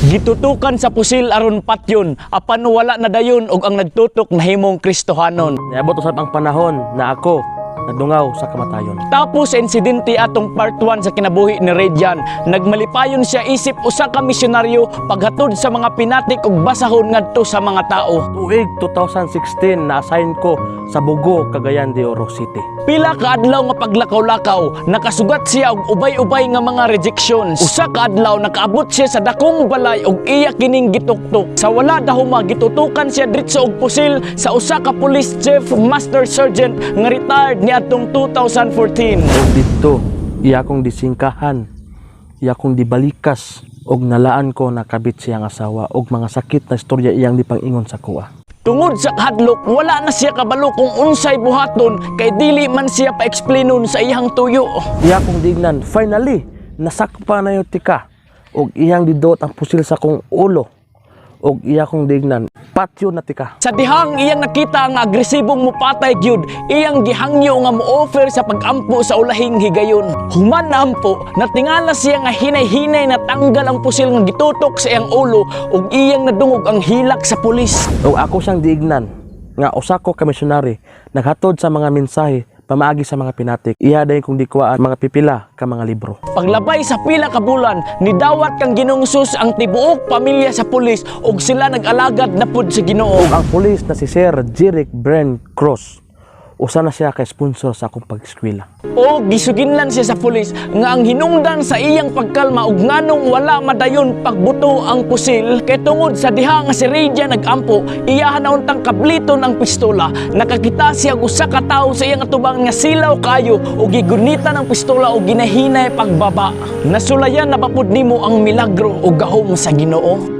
Gitutukan sa pusil aron patyon, apan wala na dayon og ang nagtutok nahimong Kristohanon. Niabot usab ang panahon na ako nadungaw sa kamatayon. Tapos sa insidente atong part 1 sa kinabuhi ni Radian, nagmalipayon siya isip usa ka misyonaryo paghatod sa mga pinatik ug basahon ngadto sa mga tao. Tuig 2016 na-assign ko sa Bugo, Cagayan de Oro City. Pila ka adlaw nga paglakaw-lakaw, nakasugat siya og ubay-ubay nga mga rejections. Usa ka adlaw nakaabot siya sa dakong balay ug iya kining gituktok. Sa wala dahuma gitutukan siya diretso og pusil sa usa ka police chief master sergeant nga retired niadtong 2014. Og dito, iya kong disingkahan, iya kong dibalikas, og nalaan ko nakabit siyang asawa og mga sakit na istorya iyang dipangingon sa kuha. Tungod sa hadlok, wala na siya kabalo kung unsay buhaton kay dili man siya pa-explainon sa iyang tuyo. Iya kong dignan, finally, nasakpa na yung tika. Og iyang didot ang pusil sa kong ulo. Og iya kong dignan, patyo na tika. Sa dihang iyang nakita nga agresibong mupatay gyud, iyang gihangyo nga mo-offer sa pag-ampo sa ulahing higayon. Human na ampo, natingala siya nga hinay-hinay na tanggal ang pusil nga gitutok sa iyang ulo ug iyang nadungog ang hilak sa pulis. Og ako siyang diignan, nga usa ko ka misyonary, naghatod sa mga mensahe, pamaagi sa mga pinatik, iya dayon kong dikuhaan mga pipila ka mga libro. Paglabay sa pila ka bulan, nidawat kang Ginoong Sus ang tibuok pamilya sa pulis ug sila nag-alagad na pud sa Ginoo. Ang pulis na si Sir Jerick Brent Cross, usa na siya ka sponsor sa akong pag-eskwela. O gisuginlan siya sa pulis nga ang hinungdan sa iyang pagkalma ug nganong wala madayon pagbuto ang pusil kay tungod sa diha nga si Radian nagampo, iya nauntang kabliton ang pistola. Nakakita siya og usa ka tawo sa iyang atubang nga silaw kayo ug gigunitan ang pistola ug ginahinay pagbaba. Nasulayan na bapud nimo ang milagro ug gahom sa Ginoo.